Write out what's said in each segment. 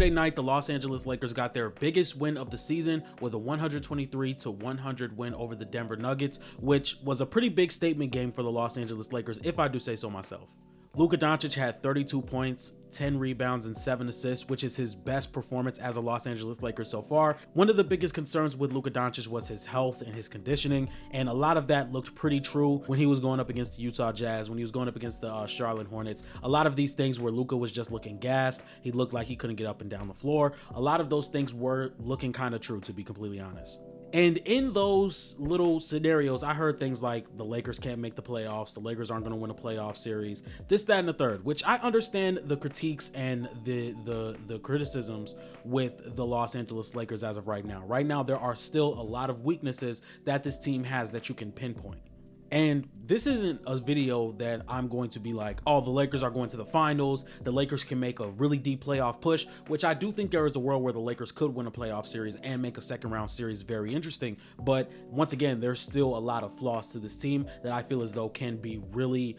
Saturday night, the Los Angeles Lakers got their biggest win of the season with a 123-100 win over the Denver Nuggets, which was a pretty big statement game for the Los Angeles Lakers, if I do say so myself. Luka Doncic had 32 points, 10 rebounds, and 7 assists, which is his best performance as a Los Angeles Lakers so far. One of the biggest concerns with Luka Doncic was his health and his conditioning, and a lot of that looked pretty true when he was going up against the Utah Jazz, when he was going up against the Charlotte Hornets. A lot of these things where Luka was just looking gassed, he looked like he couldn't get up and down the floor. A lot of those things were looking kind of true, to be completely honest. And in those little scenarios, I heard things like the Lakers can't make the playoffs, the Lakers aren't going to win a playoff series, this, that, and the third, which I understand the critiques and the criticisms with the Los Angeles Lakers as of right now. Right now, there are still a lot of weaknesses that this team has that you can pinpoint. And this isn't a video that I'm going to be like, oh, the Lakers are going to the finals, the Lakers can make a really deep playoff push, which I do think there is a world where the Lakers could win a playoff series and make a second round series very interesting. But once again, there's still a lot of flaws to this team that I feel as though can be really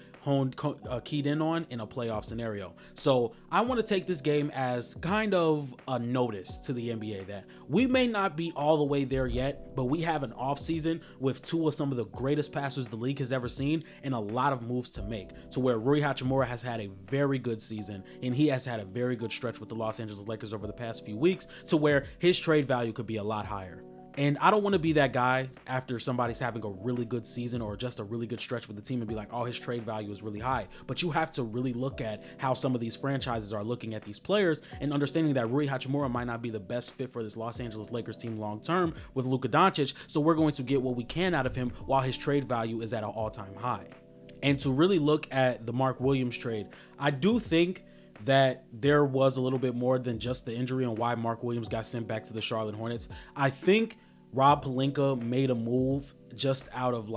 keyed in on in a playoff scenario. So I want to take this game as kind of a notice to the NBA that we may not be all the way there yet, but we have an off season with two of some of the greatest passers the league has ever seen and a lot of moves to make, to where Rui Hachimura has had a very good season and he has had a very good stretch with the Los Angeles Lakers over the past few weeks, to where his trade value could be a lot higher. And I don't want to be that guy after somebody's having a really good season or just a really good stretch with the team and be like, oh, his trade value is really high. But you have to really look at how some of these franchises are looking at these players and understanding that Rui Hachimura might not be the best fit for this Los Angeles Lakers team long term with Luka Doncic. So we're going to get what we can out of him while his trade value is at an all-time high. And to really look at the Mark Williams trade, I do think that there was a little bit more than just the injury and why Mark Williams got sent back to the Charlotte Hornets. I think Rob Pelinka made a move just out of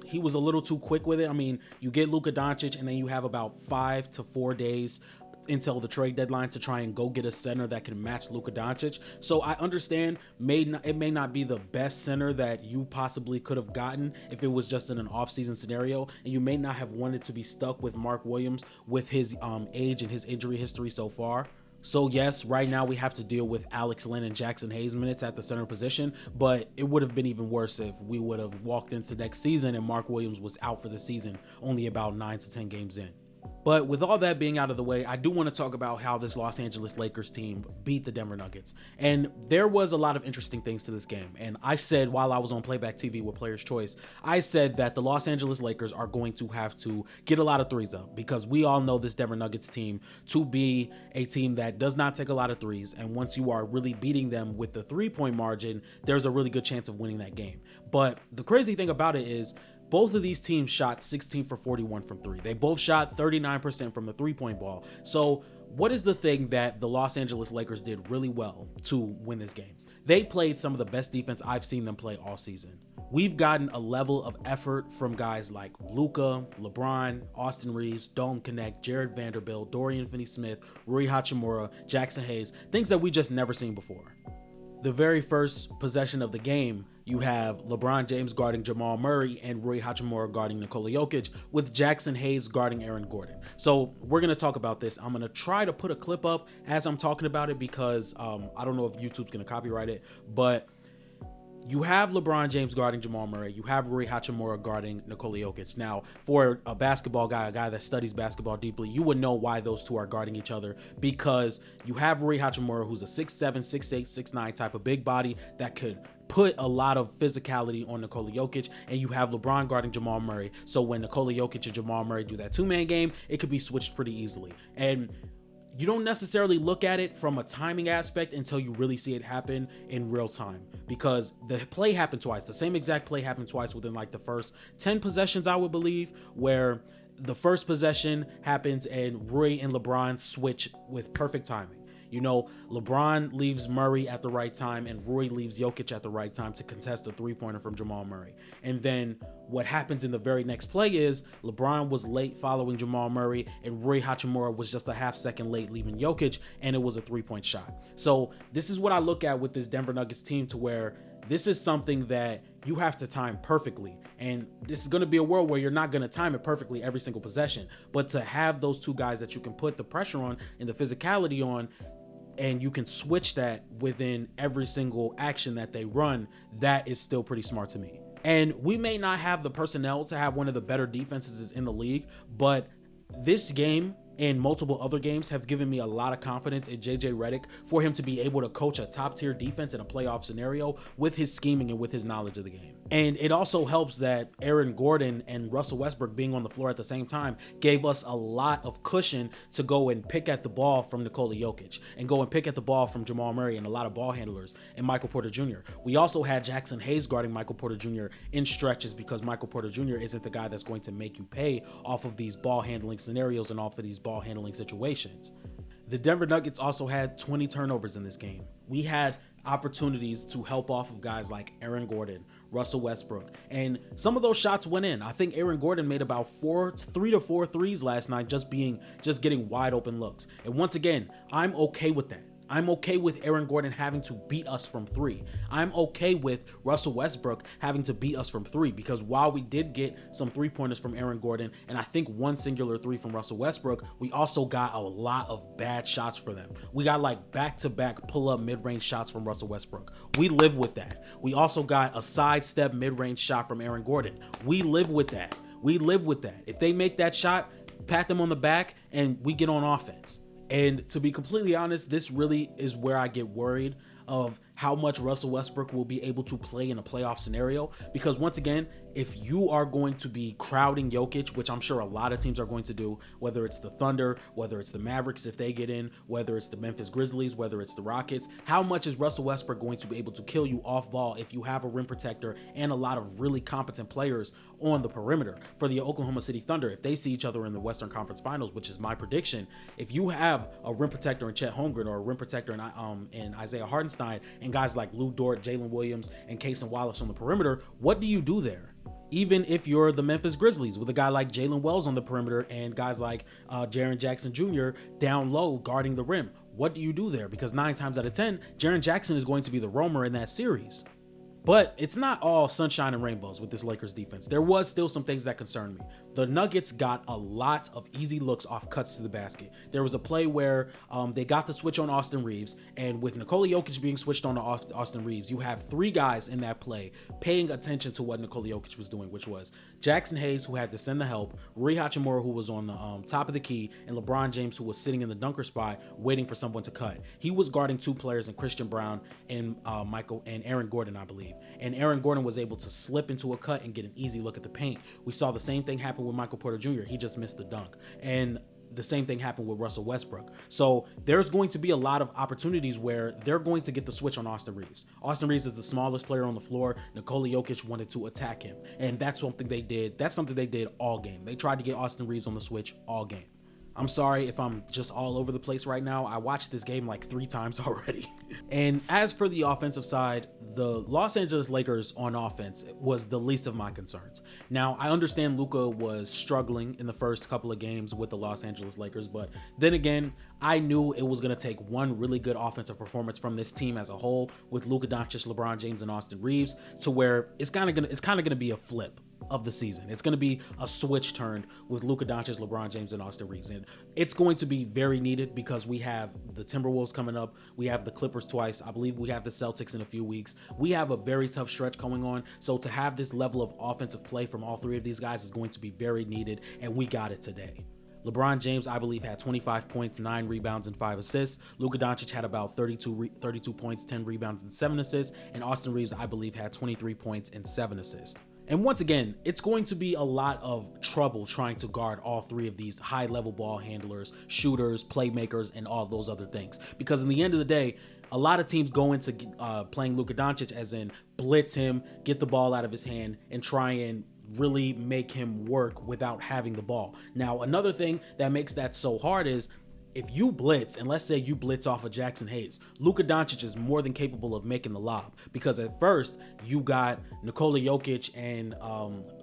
he was a little too quick with it. I mean, you get Luka Doncic and then you have about 5 to 4 days until the trade deadline to try and go get a center that can match Luka Doncic. So I understand it may not be the best center that you possibly could have gotten if it was just in an offseason scenario, and you may not have wanted to be stuck with Mark Williams with his age and his injury history so far. So yes, right now we have to deal with Alex Len and Jackson Hayes minutes at the center position, but it would have been even worse if we would have walked into next season and Mark Williams was out for the season, only about 9 to 10 games in. But with all that being out of the way, I do want to talk about how this Los Angeles Lakers team beat the Denver Nuggets. And there was a lot of interesting things to this game. And I said, while I was on Playback TV with Player's Choice, I said that the Los Angeles Lakers are going to have to get a lot of threes up, because we all know this Denver Nuggets team to be a team that does not take a lot of threes. And once you are really beating them with the 3-point margin, there's a really good chance of winning that game. But the crazy thing about it is, both of these teams shot 16 for 41 from three. They both shot 39% from the 3-point ball. So what is the thing that the Los Angeles Lakers did really well to win this game? They played some of the best defense I've seen them play all season. We've gotten a level of effort from guys like Luka, LeBron, Austin Reeves, Dalton Knecht, Jared Vanderbilt, Dorian Finney-Smith, Rui Hachimura, Jackson Hayes, things that we just never seen before. The very first possession of the game, you have LeBron James guarding Jamal Murray and Rui Hachimura guarding Nikola Jokic, with Jackson Hayes guarding Aaron Gordon. So we're going to talk about this. I'm going to try to put a clip up as I'm talking about it, because I don't know if YouTube's going to copyright it, but you have LeBron James guarding Jamal Murray. You have Rui Hachimura guarding Nikola Jokic. Now, for a basketball guy, a guy that studies basketball deeply, you would know why those two are guarding each other, because you have Rui Hachimura, who's a 6'7", 6'8", 6'9" type of big body that could put a lot of physicality on Nikola Jokic, and you have LeBron guarding Jamal Murray. So when Nikola Jokic and Jamal Murray do that two-man game, it could be switched pretty easily. And you don't necessarily look at it from a timing aspect until you really see it happen in real time, because the play happened twice. The same exact play happened twice within the first 10 possessions, I would believe, where the first possession happens and Rui and LeBron switch with perfect timing. You know, LeBron leaves Murray at the right time and Rui leaves Jokic at the right time to contest a 3-pointer from Jamal Murray. And then what happens in the very next play is LeBron was late following Jamal Murray and Rui Hachimura was just a half second late leaving Jokic, and it was a 3-point shot. So this is what I look at with this Denver Nuggets team, to where this is something that you have to time perfectly. And this is going to be a world where you're not going to time it perfectly every single possession. But to have those two guys that you can put the pressure on and the physicality on, and you can switch that within every single action that they run, that is still pretty smart to me. And we may not have the personnel to have one of the better defenses in the league, but this game and multiple other games have given me a lot of confidence in JJ Redick for him to be able to coach a top tier defense in a playoff scenario with his scheming and with his knowledge of the game. And it also helps that Aaron Gordon and Russell Westbrook being on the floor at the same time gave us a lot of cushion to go and pick at the ball from Nikola Jokic and go and pick at the ball from Jamal Murray and a lot of ball handlers and Michael Porter Jr. We also had Jackson Hayes guarding Michael Porter Jr. in stretches because Michael Porter Jr. isn't the guy that's going to make you pay off of these ball handling scenarios and off of these ball handling situations. The Denver Nuggets also had 20 turnovers in this game. We had opportunities to help off of guys like Aaron Gordon, Russell Westbrook, and some of those shots went in. I think Aaron Gordon made about 3 to 4 threes last night, just getting wide open looks. And once again, I'm okay with that. I'm okay with Aaron Gordon having to beat us from 3. I'm okay with Russell Westbrook having to beat us from 3, because while we did get some 3-pointers from Aaron Gordon and I think one singular 3 from Russell Westbrook, we also got a lot of bad shots for them. We got like back-to-back pull-up mid-range shots from Russell Westbrook. We live with that. We also got a sidestep mid-range shot from Aaron Gordon. We live with that. We live with that. If they make that shot, pat them on the back and we get on offense. And to be completely honest, this really is where I get worried of how much Russell Westbrook will be able to play in a playoff scenario. Because once again, if you are going to be crowding Jokic, which I'm sure a lot of teams are going to do, whether it's the Thunder, whether it's the Mavericks if they get in, whether it's the Memphis Grizzlies, whether it's the Rockets, how much is Russell Westbrook going to be able to kill you off ball if you have a rim protector and a lot of really competent players on the perimeter? For the Oklahoma City Thunder, if they see each other in the Western Conference Finals, which is my prediction, if you have a rim protector in Chet Holmgren or a rim protector in Isaiah Hartenstein and guys like Lou Dort, Jalen Williams, and Cason Wallace on the perimeter, what do you do there? Even if you're the Memphis Grizzlies with a guy like Jalen Wells on the perimeter and guys like Jaren Jackson Jr. down low guarding the rim, what do you do there? Because 9 times out of 10, Jaren Jackson is going to be the roamer in that series. But it's not all sunshine and rainbows with this Lakers defense. There was still some things that concerned me. The Nuggets got a lot of easy looks off cuts to the basket. There was a play where they got the switch on Austin Reeves, and with Nikola Jokic being switched on to Austin Reeves, you have 3 guys in that play paying attention to what Nikola Jokic was doing, which was Jackson Hayes, who had to send the help, Rui Hachimura, who was on the top of the key, and LeBron James, who was sitting in the dunker spot waiting for someone to cut. He was guarding 2 players in Christian Brown and Aaron Gordon, I believe. And Aaron Gordon was able to slip into a cut and get an easy look at the paint. We saw the same thing happen with Michael Porter Jr. He just missed the dunk. And the same thing happened with Russell Westbrook. So there's going to be a lot of opportunities where they're going to get the switch on Austin Reeves. Austin Reeves is the smallest player on the floor. Nikola Jokic wanted to attack him. And that's something they did. That's something they did all game. They tried to get Austin Reeves on the switch all game. I'm sorry if I'm just all over the place right now. I watched this game like 3 times already. And as for the offensive side, the Los Angeles Lakers on offense was the least of my concerns. Now, I understand Luka was struggling in the first couple of games with the Los Angeles Lakers, but then again, I knew it was going to take one really good offensive performance from this team as a whole with Luka Doncic, LeBron James, and Austin Reeves to where it's kind of going to be a flip of the season. It's going to be a switch turned with Luka Doncic, LeBron James, and Austin Reeves. And it's going to be very needed because we have the Timberwolves coming up. We have the Clippers twice. I believe we have the Celtics in a few weeks. We have a very tough stretch going on. So to have this level of offensive play from all 3 of these guys is going to be very needed. And we got it today. LeBron James, I believe, had 25 points, 9 rebounds, and 5 assists. Luka Doncic had about 32 points, 10 rebounds, and 7 assists. And Austin Reeves, I believe, had 23 points and 7 assists. And once again, it's going to be a lot of trouble trying to guard all 3 of these high-level ball handlers, shooters, playmakers, and all those other things. Because in the end of the day, a lot of teams go into playing Luka Doncic as in blitz him, get the ball out of his hand, and try and really make him work without having the ball. Now, another thing that makes that so hard is if you blitz, and let's say you blitz off of Jackson Hayes, Luka Doncic is more than capable of making the lob, because at first you got Nikola Jokic and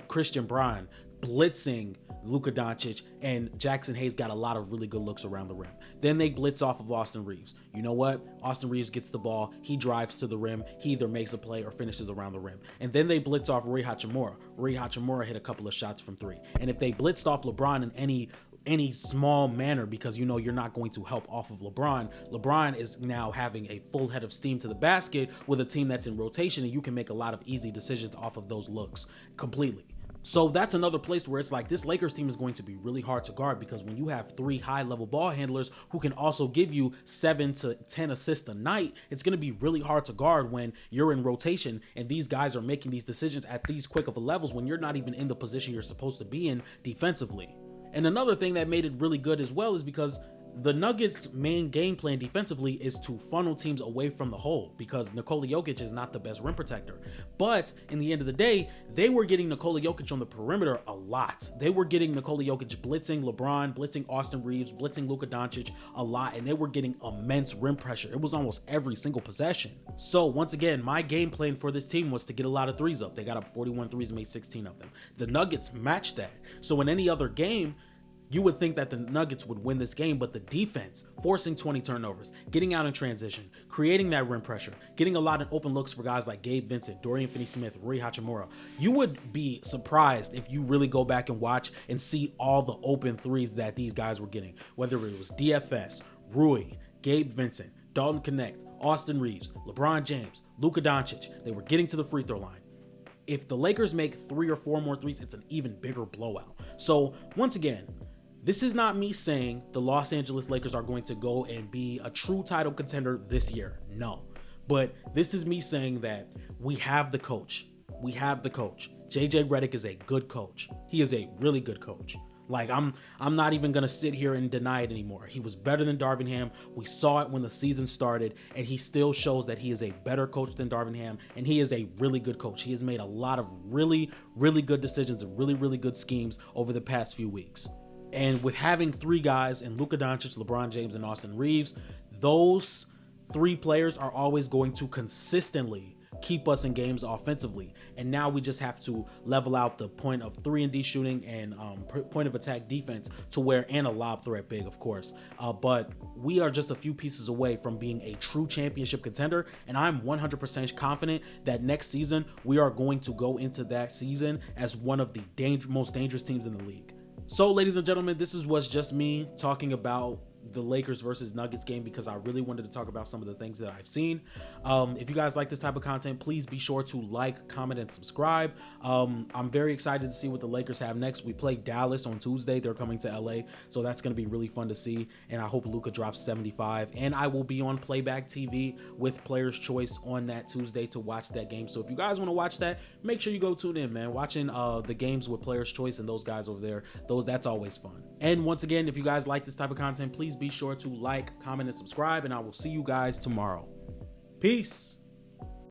Christian Brown blitzing Luka Doncic, and Jackson Hayes got a lot of really good looks around the rim. Then they blitz off of Austin Reeves. You know what? Austin Reeves gets the ball. He drives to the rim. He either makes a play or finishes around the rim. And then they blitz off Rui Hachimura. Rui Hachimura hit a couple of shots from 3. And if they blitzed off LeBron in any any small manner, because you know you're not going to help off of LeBron. LeBron is now having a full head of steam to the basket with a team that's in rotation, and you can make a lot of easy decisions off of those looks completely. So that's another place where it's like this Lakers team is going to be really hard to guard, because when you have 3 high-level ball handlers who can also give you 7 to 10 assists a night, it's going to be really hard to guard when you're in rotation and these guys are making these decisions at these quick of a levels when you're not even in the position you're supposed to be in defensively. And another thing that made it really good as well is because the Nuggets' main game plan defensively is to funnel teams away from the hole, because Nikola Jokic is not the best rim protector. But in the end of the day, they were getting Nikola Jokic on the perimeter a lot. They were getting Nikola Jokic blitzing LeBron, blitzing Austin Reeves, blitzing Luka Doncic a lot, and they were getting immense rim pressure. It was almost every single possession. So once again, my game plan for this team was to get a lot of threes up. They got up 41 threes and made 16 of them. The Nuggets matched that. So in any other game, you would think that the Nuggets would win this game, but the defense, forcing 20 turnovers, getting out in transition, creating that rim pressure, getting a lot of open looks for guys like Gabe Vincent, Dorian Finney-Smith, Rui Hachimura. You would be surprised if you really go back and watch and see all the open threes that these guys were getting, whether it was DFS, Rui, Gabe Vincent, Dalton Connect, Austin Reeves, LeBron James, Luka Doncic. They were getting to the free throw line. If the Lakers make 3 or 4 more threes, it's an even bigger blowout. So once again, this is not me saying the Los Angeles Lakers are going to go and be a true title contender this year. No. But this is me saying that we have the coach. We have the coach. JJ Redick is a good coach. He is a really good coach. Like, I'm not even going to sit here and deny it anymore. He was better than Darvin Ham. We saw it when the season started, and he still shows that he is a better coach than Darvin Ham, and he is a really good coach. He has made a lot of really, really good decisions and really, really good schemes over the past few weeks. And with having 3 guys in Luka Doncic, LeBron James, and Austin Reeves, those 3 players are always going to consistently keep us in games offensively. And now we just have to level out the point of 3-and-D shooting and point of attack defense to where, and a lob threat big, of course. But we are just a few pieces away from being a true championship contender. And I'm 100% confident that next season we are going to go into that season as one of the most dangerous teams in the league. So, ladies and gentlemen, this was just me talking about the Lakers versus Nuggets game, because I really wanted to talk about some of the things that I've seen. If you guys like this type of content, please be sure to like, comment, and subscribe. I'm very excited to see what the Lakers have next. We play Dallas on Tuesday. They're coming to LA, so that's going to be really fun to see, and I hope Luka drops 75, and I will be on Playback TV with Players Choice on that Tuesday to watch that game. So if you guys want to watch that, make sure you go tune in, man. Watching the games with Players Choice and those guys over there, that's always fun. And once again, if you guys like this type of content, please be sure to like, comment, and subscribe, and I will see you guys tomorrow. Peace.